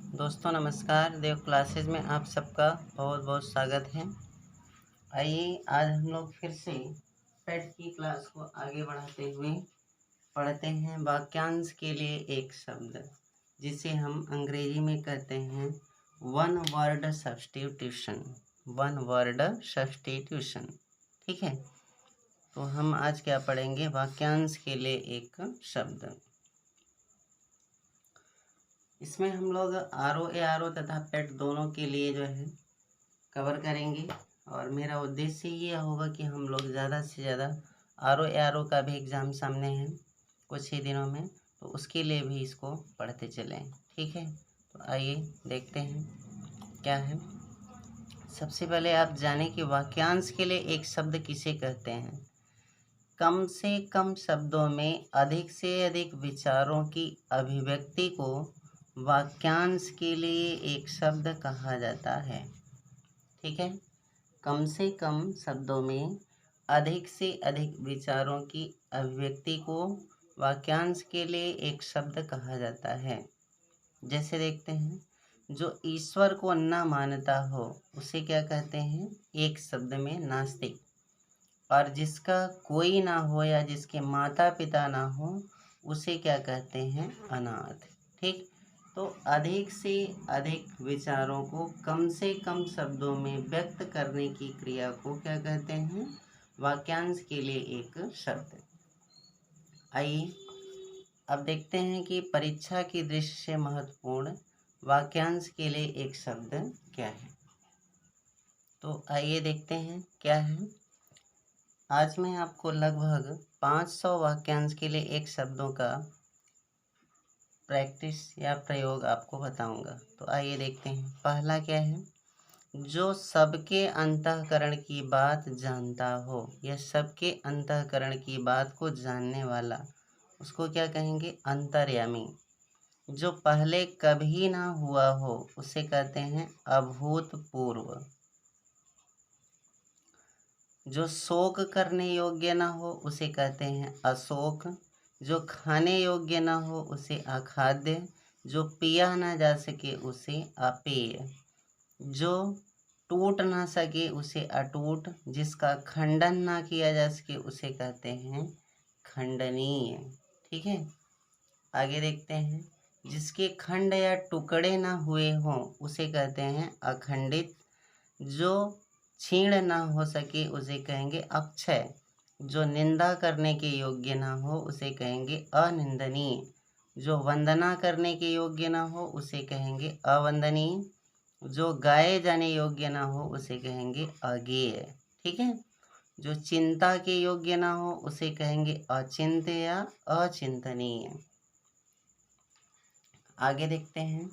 दोस्तों नमस्कार। देव क्लासेस में आप सबका बहुत बहुत स्वागत है। आइए आज हम लोग फिर से पेट की क्लास को आगे बढ़ाते हुए पढ़ते हैं वाक्यांश के लिए एक शब्द, जिसे हम अंग्रेजी में कहते हैं one word substitution. One word substitution, ठीक है। तो हम आज क्या पढ़ेंगे? वाक्यांश के लिए एक शब्द। इसमें हम लोग आर ओ तथा पेट दोनों के लिए जो है कवर करेंगे, और मेरा उद्देश्य ये होगा कि हम लोग ज़्यादा से ज़्यादा आर ओ का भी एग्ज़ाम सामने है कुछ ही दिनों में, तो उसके लिए भी इसको पढ़ते चलें, ठीक है। तो आइए देखते हैं क्या है। सबसे पहले आप जानें कि वाक्यांश के लिए एक शब्द किसे कहते हैं। कम से कम शब्दों में अधिक से अधिक विचारों की अभिव्यक्ति को वाक्यांश के लिए एक शब्द कहा जाता है, ठीक है। कम से कम शब्दों में अधिक से अधिक विचारों की अभिव्यक्ति को वाक्यांश के लिए एक शब्द कहा जाता है। जैसे देखते हैं, जो ईश्वर को न मानता हो उसे क्या कहते हैं? एक शब्द में नास्तिक। और जिसका कोई ना हो या जिसके माता पिता ना हो उसे क्या कहते हैं? अनाथ, ठीक। तो अधिक से अधिक विचारों को कम से कम शब्दों में व्यक्त करने की क्रिया को क्या कहते हैं? वाक्यांश के लिए एक शब्द। आइए अब देखते हैं कि परीक्षा की दृष्टि से महत्वपूर्ण वाक्यांश के लिए एक शब्द क्या है। तो आइए देखते हैं क्या है। आज मैं आपको लगभग 500 वाक्यांश के लिए एक शब्दों का प्रैक्टिस या प्रयोग आपको बताऊंगा। तो आइए देखते हैं। पहला क्या है? जो सबके अंतःकरण की बात जानता हो या सबके अंतःकरण की बात को जानने वाला, उसको क्या कहेंगे? अंतर्यामी। जो पहले कभी ना हुआ हो उसे कहते हैं अभूतपूर्व। जो शोक करने योग्य ना हो उसे कहते हैं अशोक। जो खाने योग्य ना हो उसे अखाद्य। जो पिया ना जा सके उसे अपेय। जो टूट ना सके उसे अटूट। जिसका खंडन ना किया जा सके उसे कहते हैं खंडनीय, ठीक है। आगे देखते हैं। जिसके खंड या टुकड़े ना हुए हों उसे कहते हैं अखंडित। जो छीण ना हो सके उसे कहेंगे अक्षय। जो निंदा करने के योग्य ना हो उसे कहेंगे अनिंदनीय। जो वंदना करने के योग्य ना हो उसे कहेंगे अवंदनीय। जो गाए जाने योग्य ना हो उसे कहेंगे अगेय, ठीक है। जो चिंता के योग्य ना हो उसे कहेंगे अचिंत्य या अचिंतनीय। आगे देखते हैं।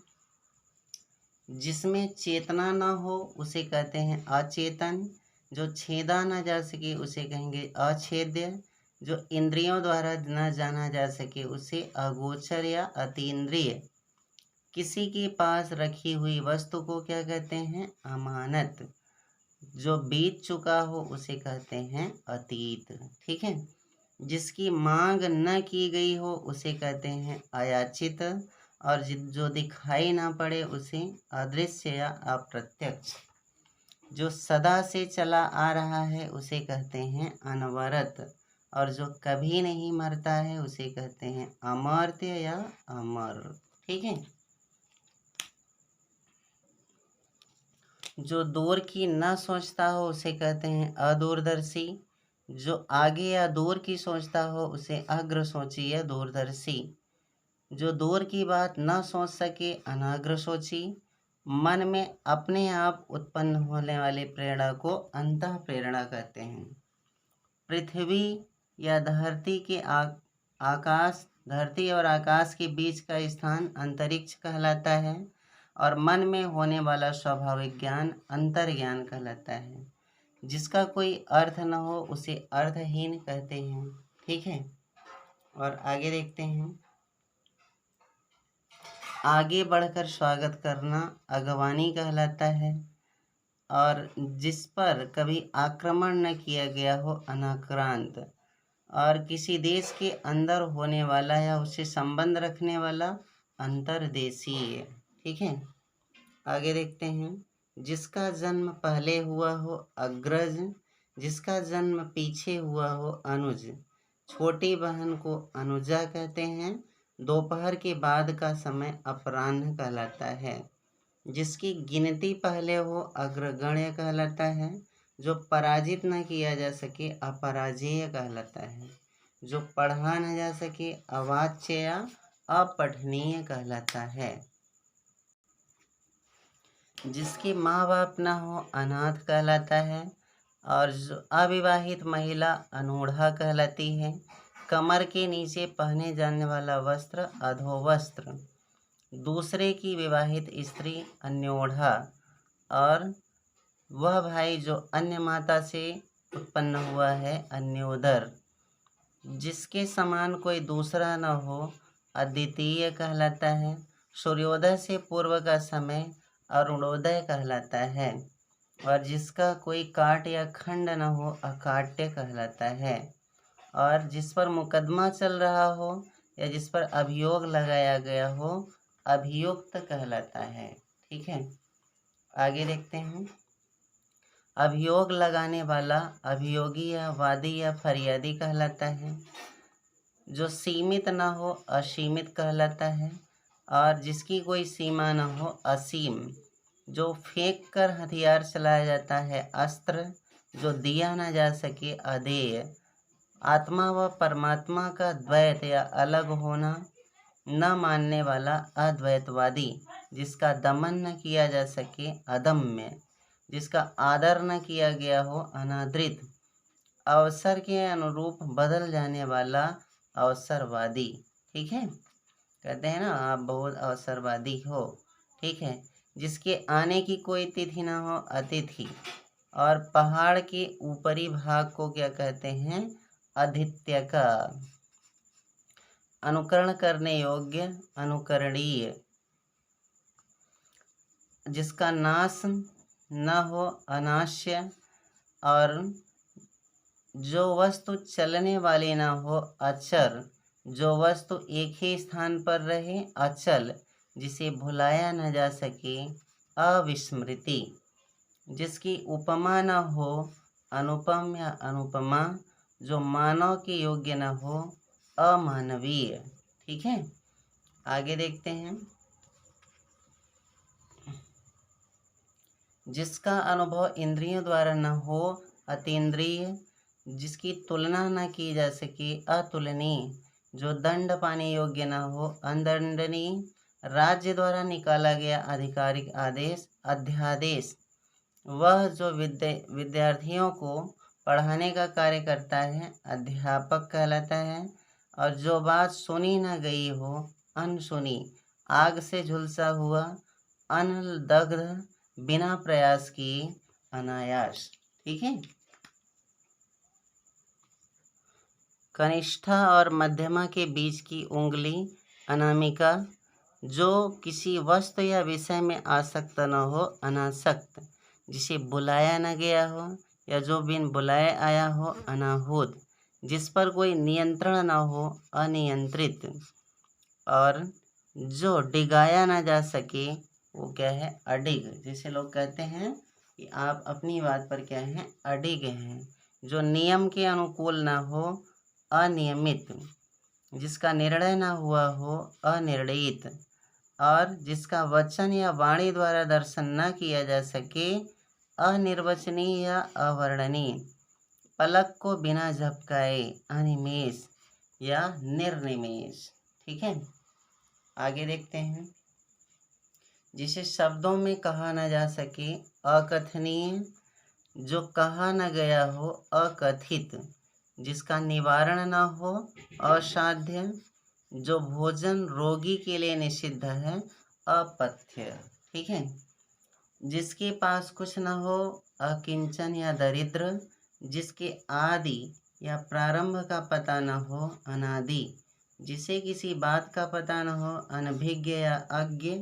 जिसमें चेतना ना हो उसे कहते हैं अचेतन। जो छेदा ना जा सके उसे कहेंगे अछेद्य। जो इंद्रियों द्वारा न जाना जा सके उसे अगोचर या अतीन्द्रिय। किसी के पास रखी हुई वस्तु को क्या कहते हैं? अमानत। जो बीत चुका हो उसे कहते हैं अतीत, ठीक है। जिसकी मांग न की गई हो उसे कहते हैं अयाचित। और जो दिखाई ना पड़े उसे अदृश्य या अप्रत्यक्ष। जो सदा से चला आ रहा है उसे कहते हैं अनवरत। और जो कभी नहीं मरता है उसे कहते हैं अमर्त्य या अमर, ठीक है। जो दूर की न सोचता हो उसे कहते हैं अदूरदर्शी। जो आगे या दूर की सोचता हो उसे अग्रसोची या दूरदर्शी। जो दूर की बात न सोच सके अनाग्रसोची। मन में अपने आप उत्पन्न होने वाली प्रेरणा को अंतः प्रेरणा कहते हैं। पृथ्वी या धरती के आकाश, धरती और आकाश के बीच का स्थान अंतरिक्ष कहलाता है। और मन में होने वाला स्वाभाविक ज्ञान अंतर्ज्ञान कहलाता है। जिसका कोई अर्थ न हो उसे अर्थहीन कहते हैं, ठीक है। और आगे देखते हैं। आगे बढ़कर स्वागत करना अगवानी कहलाता है। और जिस पर कभी आक्रमण न किया गया हो अनाक्रांत। और किसी देश के अंदर होने वाला या उससे संबंध रखने वाला अंतर्देशीय, ठीक है। आगे देखते हैं, जिसका जन्म पहले हुआ हो अग्रज, जिसका जन्म पीछे हुआ हो अनुज। छोटी बहन को अनुजा कहते हैं। दोपहर के बाद का समय अपराह्न कहलाता है। जिसकी गिनती पहले हो अग्रगण्य कहलाता है। जो पराजित न किया जा सके अपराजेय कहलाता है। जो पढ़ा न जा सके अवाच्य या अपठनीय कहलाता है। जिसके माँ बाप न हो अनाथ कहलाता है। और जो अविवाहित महिला अनूढ़ा कहलाती है। कमर के नीचे पहने जाने वाला वस्त्र अधोवस्त्र। दूसरे की विवाहित स्त्री अन्योढ़ा। और वह भाई जो अन्य माता से उत्पन्न हुआ है अन्योदर। जिसके समान कोई दूसरा न हो अद्वितीय कहलाता है। सूर्योदय से पूर्व का समय अरुणोदय कहलाता है। और जिसका कोई काट या खंड न हो अकाट्य कहलाता है। और जिस पर मुकदमा चल रहा हो या जिस पर अभियोग लगाया गया हो अभियुक्त कहलाता है। ठीक है, आगे देखते हैं। अभियोग लगाने वाला अभियोगी या वादी या फरियादी कहलाता है। जो सीमित न हो असीमित कहलाता है। और जिसकी कोई सीमा न हो असीम। जो फेंक कर हथियार चलाया जाता है अस्त्र। जो दिया न जा सके अदेय। आत्मा व परमात्मा का द्वैत या अलग होना न मानने वाला अद्वैतवादी। जिसका दमन न किया जा सके अदम्य। जिसका आदर न किया गया हो अनादृत। अवसर के अनुरूप बदल जाने वाला अवसरवादी। ठीक है, कहते हैं ना आप बहुत अवसरवादी हो। ठीक है, जिसके आने की कोई तिथि न हो अतिथि। और पहाड़ के ऊपरी भाग को क्या कहते हैं आदित्य का। अनुकरण करने योग्य अनुकरणीय। जिसका नाश न हो अनाश्य। और जो वस्तु चलने वाली न हो अचर। जो वस्तु एक ही स्थान पर रहे अचल। जिसे भुलाया न जा सके अविस्मृति। जिसकी उपमा न हो अनुपम या अनुपमा। जो मानव के योग्य न हो अमानवीय। ठीक है, आगे देखते हैं। जिसका अनुभव इंद्रियों द्वारा न हो अतीन्द्रिय। जिसकी तुलना न की जा सके अतुलनीय। जो दंड पाने योग्य न हो अदंडनीय। राज्य द्वारा निकाला गया आधिकारिक आदेश अध्यादेश। वह जो विद्यार्थियों को पढ़ाने का कार्य करता है अध्यापक कहलाता है। और जो बात सुनी न गई हो अनसुनी। आग से झुलसा हुआ अनदग्ध बिना प्रयास किए अनायास। ठीक है, कनिष्ठा और मध्यमा के बीच की उंगली अनामिका। जो किसी वस्तु या विषय में आसक्त न हो अनासक्त। जिसे बुलाया न गया हो या जो बिन बुलाए आया हो अनाहूत। जिस पर कोई नियंत्रण न हो अनियंत्रित। और जो डिगाया न जा सके वो क्या है अडिग। जिसे लोग कहते हैं कि आप अपनी बात पर क्या हैं अडिग हैं। जो नियम के अनुकूल न हो अनियमित। जिसका निर्णय न हुआ हो अनिर्णयित। और जिसका वचन या वाणी द्वारा दर्शन न किया जा सके अनिर्वचनीय या अवर्णनीय। पलक को बिना झपकाए अनिमेष या निर्निमेष। ठीक है, आगे देखते हैं। जिसे शब्दों में कहा न जा सके अकथनीय। जो कहा न गया हो अकथित। जिसका निवारण न हो असाध्य। जो भोजन रोगी के लिए निषिद्ध है अपथ्य। ठीक है, जिसके पास कुछ न हो अकिंचन या दरिद्र। जिसके आदि या प्रारंभ का पता न हो अनादि। जिसे किसी बात का पता न हो अनभिज्ञ या अज्ञ।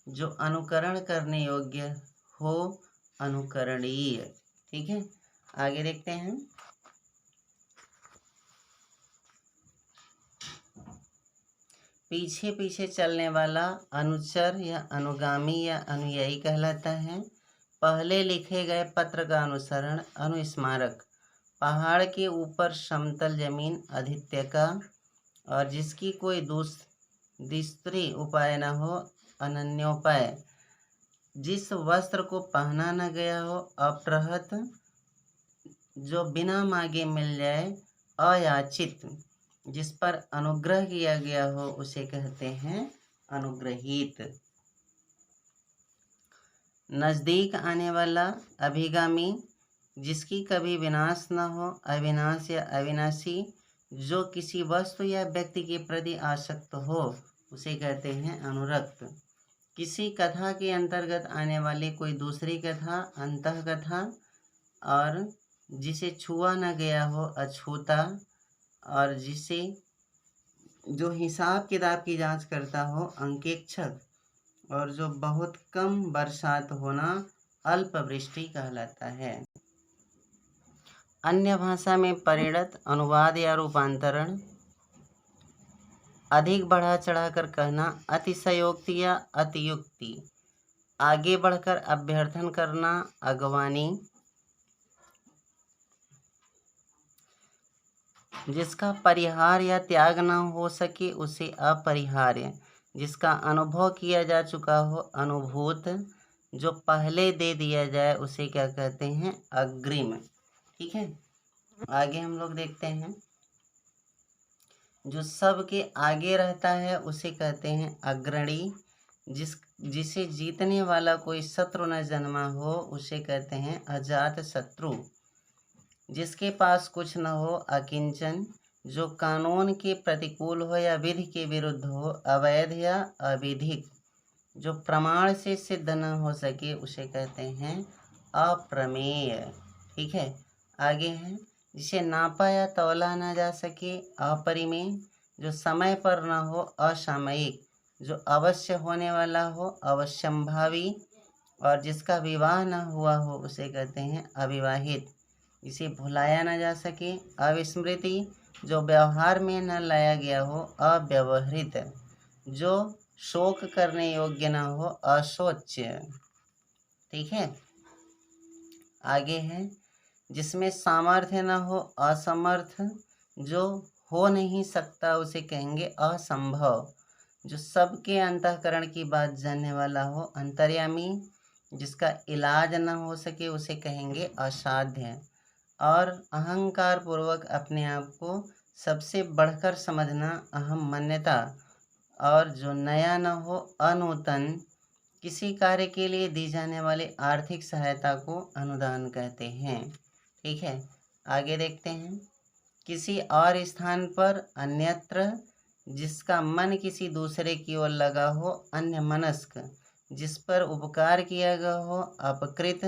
जो अनुकरण करने योग्य हो अनुकरणीय। ठीक है, आगे देखते हैं। पीछे पीछे चलने वाला अनुचर या अनुगामी या अनुयायी कहलाता है। पहले लिखे गए पत्र का अनुसरण अनुस्मारक। पहाड़ के ऊपर समतल जमीन आदित्य का, और जिसकी कोई दूसरी उपाय न हो अनन्योपाय। जिस वस्त्र को पहना न गया हो अप्रहत, जो बिना मांगे मिल जाए अयाचित। जिस पर अनुग्रह किया गया हो उसे कहते हैं अनुग्रहीत। नजदीक आने वाला अभिगामी, जिसकी कभी विनाश न हो अविनाश या अविनाशी। जो किसी वस्तु या व्यक्ति के प्रति आसक्त हो उसे कहते हैं अनुरक्त। किसी कथा के अंतर्गत आने वाली कोई दूसरी कथा अंतः कथा, और जिसे छुआ न गया हो अछूता, और जिसे जो हिसाब किताब की जांच करता हो अंकेक्षक, और जो बहुत कम बरसात होना अल्पवृष्टि कहलाता है। अन्य भाषा में परिणत अनुवाद या रूपांतरण। अधिक बढ़ा चढ़ाकर कहना, अतिशयोक्ति या अतियुक्ति। आगे बढ़कर अभ्यर्थन करना अगवानी। जिसका परिहार या त्याग न हो सके उसे अपरिहार्य। जिसका अनुभव किया जा चुका हो अनुभूत। जो पहले दे दिया जाए उसे क्या कहते हैं अग्रिम। ठीक है, आगे हम लोग देखते हैं। जो सबके आगे रहता है उसे कहते हैं अग्रणी। जिसे जीतने वाला कोई शत्रु न जन्मा हो उसे कहते हैं अजात शत्रु। जिसके पास कुछ न हो अकिंचन। जो कानून के प्रतिकूल हो या विधि के विरुद्ध हो अवैध या अविधिक। जो प्रमाण से सिद्ध न हो सके उसे कहते हैं अप्रमेय। ठीक है, आगे है। जिसे नापा या तौला न जा सके अपरिमेय। जो समय पर न हो असामयिक। जो अवश्य होने वाला हो अवश्यंभावी, और जिसका विवाह न हुआ हो उसे कहते हैं अविवाहित। जिसे भुलाया न जा सके अविस्मृति। जो व्यवहार में न लाया गया हो अव्यवहृत। जो शोक करने योग्य न हो अशोच्य। ठीक है, आगे है। जिसमें सामर्थ्य न हो असमर्थ। जो हो नहीं सकता उसे कहेंगे असंभव। जो सबके अंतःकरण की बात जानने वाला हो अंतर्यामी। जिसका इलाज न हो सके उसे कहेंगे असाध्य। और अहंकार पूर्वक अपने आप को सबसे बढ़कर समझना अहम मान्यता। और जो नया न हो अनूतन। किसी कार्य के लिए दी जाने वाली आर्थिक सहायता को अनुदान कहते हैं। ठीक है, आगे देखते हैं। किसी और स्थान पर अन्यत्र। जिसका मन किसी दूसरे की ओर लगा हो अन्यमनस्क। जिस पर उपकार किया गया हो अपकृत।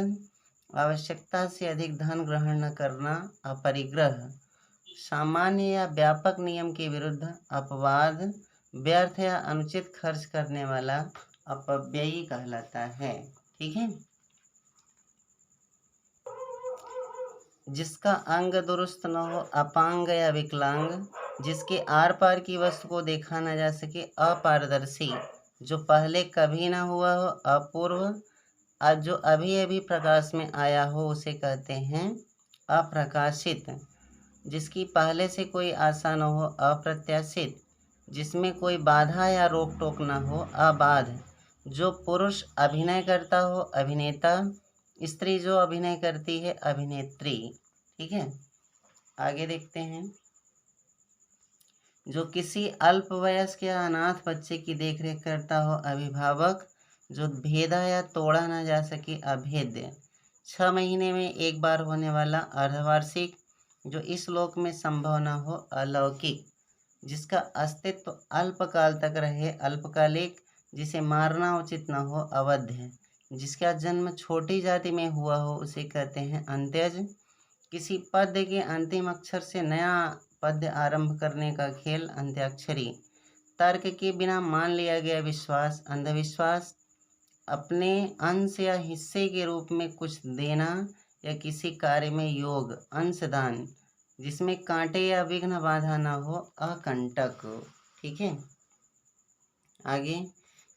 आवश्यकता से अधिक धन ग्रहण न करना अपरिग्रह। सामान्य या व्यापक नियम के विरुद्ध अपवाद। व्यर्थ या अनुचित खर्च करने वाला अपव्ययी कहलाता है। ठीक है, जिसका अंग दुरुस्त न हो अपांग या विकलांग। जिसके आर पार की वस्तु को देखा न जा सके अपारदर्शी। जो पहले कभी न हुआ हो अपूर्व। आज जो अभी अभी प्रकाश में आया हो उसे कहते हैं अप्रकाशित। जिसकी पहले से कोई आशा न हो अप्रत्याशित। जिसमें कोई बाधा या रोक टोक न हो अबाध। जो पुरुष अभिनय करता हो अभिनेता। स्त्री जो अभिनय करती है अभिनेत्री। ठीक है, आगे देखते हैं। जो किसी अल्पवयस्क या अनाथ बच्चे की देखरेख करता हो अभिभावक। जो भेदा या तोड़ा न जा सके अभेद्य। 6 महीने में एक बार होने वाला अर्धवार्षिक। जो इस लोक में संभव न हो अलौकिक। जिसका अस्तित्व अल्पकाल तक रहे अल्पकालिक। जिसे मारना उचित न हो अवध्य। जिसका जन्म छोटी जाति में हुआ हो उसे कहते हैं अंत्यज। किसी पद्य के अंतिम अक्षर से नया पद्य आरंभ करने का खेल अंत्याक्षरी। तर्क के बिना मान लिया गया विश्वास अंधविश्वास। अपने अंश या हिस्से के रूप में कुछ देना या किसी कार्य में योग अंशदान। जिसमें कांटे या विघ्न बाधा न हो अकंटक। ठीक है, आगे,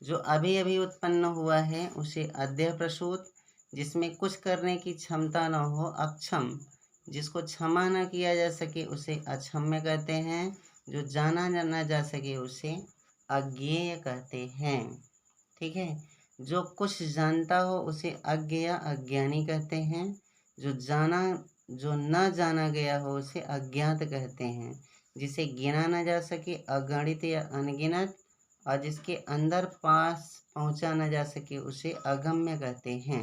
जो अभी अभी उत्पन्न हुआ है उसे अद्य प्रसूत, जिसमें कुछ करने की क्षमता न हो, अक्षम, जिसको क्षमा न किया जा सके उसे अक्षम्य कहते हैं, जो जाना न जा सके उसे अज्ञेय कहते हैं। ठीक है, जो कुछ जानता हो उसे अज्ञ या अज्ञानी कहते हैं, जो न जाना गया हो उसे अज्ञात कहते हैं, जिसे गिना न जा सके अगणित या अनगिनत, और जिसके अंदर पास पहुंचा न जा सके उसे अगम्य कहते हैं।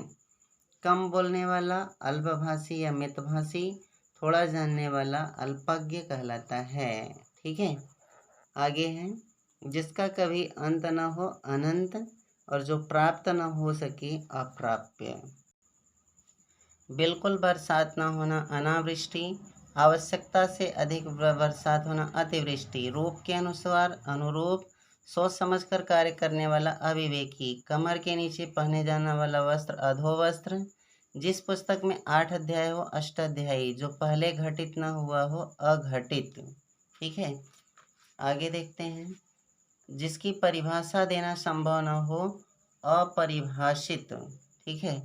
कम बोलने वाला अल्पभाषी या मितभाषी, थोड़ा जानने वाला अल्पज्ञ कहलाता है। ठीक है, आगे है, जिसका कभी अंत न हो अनंत, और जो प्राप्त न हो सके अप्राप्य। बिल्कुल बरसात न होना अनावृष्टि, आवश्यकता से अधिक बरसात होना अतिवृष्टि, रूप के अनुसार अनुरूप, सोच समझकर कार्य करने वाला अविवेकी, कमर के नीचे पहने जाने वाला वस्त्र अधोवस्त्र, जिस पुस्तक में 8 अध्याय हो अष्टाध्यायी, जो पहले घटित न हुआ हो अघटित। ठीक है, आगे देखते हैं, जिसकी परिभाषा देना संभव न हो अपरिभाषित। ठीक है,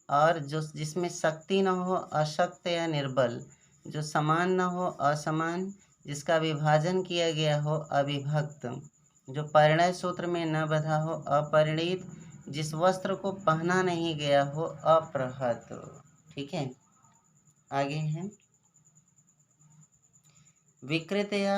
और जो जिसमें शक्ति न हो अशक्त या निर्बल, जो समान न हो असमान, जिसका विभाजन किया गया हो अविभक्त, जो परिणय सूत्र में न बंधा हो अपरिणीत, जिस वस्त्र को पहना नहीं गया हो अपृहत। ठीक है, आगे है, विकृत या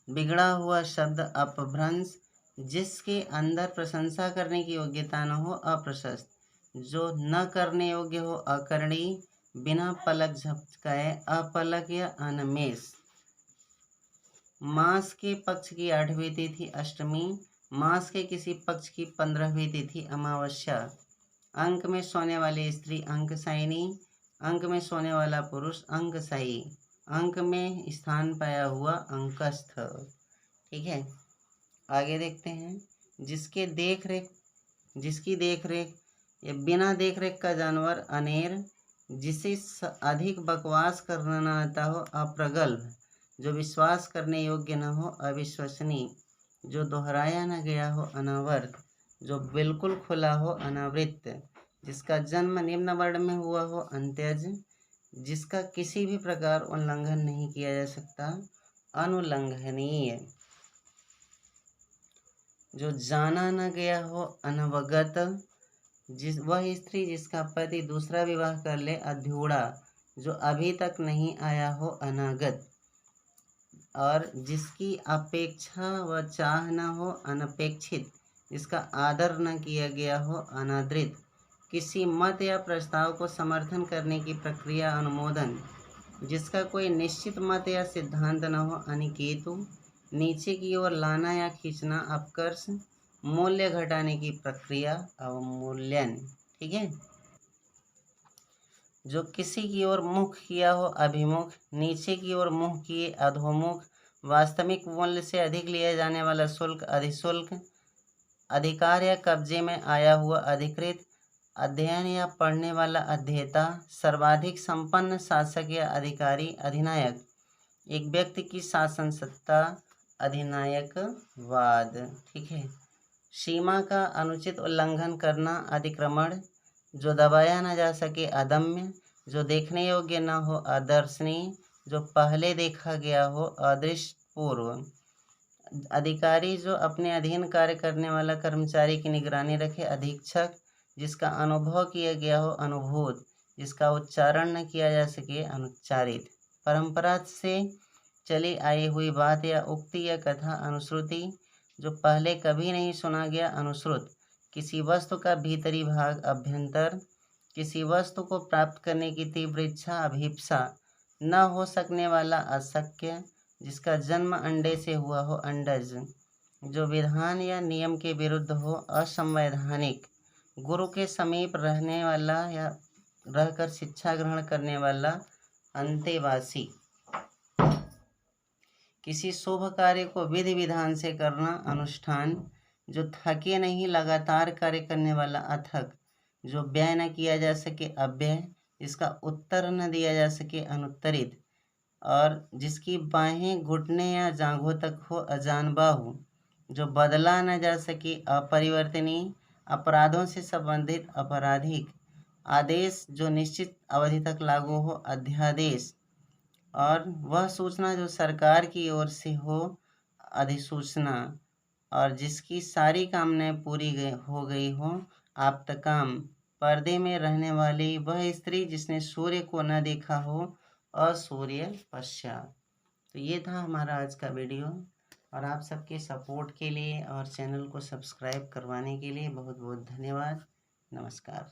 बिगड़ा हुआ शब्द अपभ्रंश, जिसके अंदर प्रशंसा करने की योग्यता न हो अप्रशस्त, जो न करने योग्य हो अकरणी, बिना पलक झपकाए अपलक या अनमेष। मास के पक्ष की 8वीं तिथि अष्टमी, मास के किसी पक्ष की 15वीं तिथि अमावस्या, अंक में सोने वाली स्त्री अंकसायिनी, अंक में सोने वाला पुरुष अंकसायी, अंक में स्थान पाया हुआ अंकस्थ। ठीक है, आगे देखते हैं, जिसकी देख रेख या बिना देख रेख का जानवर अनेर, जिसे अधिक बकवास करना न आता हो अप्रगल्भ, जो विश्वास करने योग्य न हो अविश्वसनीय, जो दोहराया न गया हो अनावर्त, जो बिल्कुल खुला हो अनावृत, जिसका जन्म निम्न वर्ण में हुआ हो अंत्यज, जिसका किसी भी प्रकार उल्लंघन नहीं किया जा सकता अनुल्लंघनीय, जो जाना न गया हो अनवगत, वह स्त्री जिसका पति दूसरा विवाह कर ले अध्यूढ़ा, जो अभी तक नहीं आया हो अनागत, और जिसकी अपेक्षा व चाह न हो अनपेक्षित, जिसका आदर न किया गया हो अनादृत, किसी मत या प्रस्ताव को समर्थन करने की प्रक्रिया अनुमोदन, जिसका कोई निश्चित मत या सिद्धांत न हो अनिकेतु, नीचे की ओर लाना या खींचना अपकर्ष, मूल्य घटाने की प्रक्रिया अवमूल्यन। ठीक है, जो किसी की ओर मुख किया हो अभिमुख, नीचे की ओर मुख किए अधोमुख, वास्तविक मूल्य से अधिक लिया जाने वाला शुल्क अधिशुल्क, अधिकार या कब्जे में आया हुआ अधिकृत, अध्ययन या पढ़ने वाला अध्येता, सर्वाधिक संपन्न शासक या अधिकारी अधिनायक, एक व्यक्ति की शासन सत्ता अधिनायकवाद। ठीक है, सीमा का अनुचित उल्लंघन करना अतिक्रमण, जो दबाया न जा सके अदम्य, जो देखने योग्य न हो अदर्शनीय, जो पहले देखा गया हो अदृष्टपूर्व, अधिकारी जो अपने अधीन कार्य करने वाला कर्मचारी की निगरानी रखे अधीक्षक, जिसका अनुभव किया गया हो अनुभूत, जिसका उच्चारण न किया जा सके अनुच्चारित, परंपरा से चली आई हुई बात या उक्ति या कथा अनुश्रुति, जो पहले कभी नहीं सुना गया अनुश्रुत, किसी वस्तु का भीतरी भाग अभ्यंतर, किसी वस्तु को प्राप्त करने की तीव्र इच्छा अभीप्सा, न हो सकने वाला अशक्य, जिसका जन्म अंडे से हुआ हो अंडज, जो विधान या नियम के विरुद्ध हो असंवैधानिक, गुरु के समीप रहने वाला या रहकर शिक्षा ग्रहण करने वाला अंतेवासी, किसी शुभ कार्य को विधि विधान से करना अनुष्ठान, जो थके नहीं लगातार कार्य करने वाला अथक, जो व्यय न किया जा सके अव्यय, जिसका उत्तर न दिया जा सके अनुत्तरित, और जिसकी बाहें घुटने या जांघों तक हो अजान बाहु, जो बदला न जा सके अपरिवर्तनीय अपराधों से संबंधित आपराधिक आदेश जो निश्चित अवधि तक लागू हो अध्यादेश, और वह सूचना जो सरकार की ओर से हो अधिसूचना, और जिसकी सारी कामनाएं पूरी हो गई हो आप्तकाम, पर्दे में रहने वाली वह स्त्री जिसने सूर्य को न देखा हो असूर्य पश्चात। तो ये था हमारा आज का वीडियो, और आप सबके सपोर्ट के लिए और चैनल को सब्सक्राइब करवाने के लिए बहुत बहुत धन्यवाद। नमस्कार।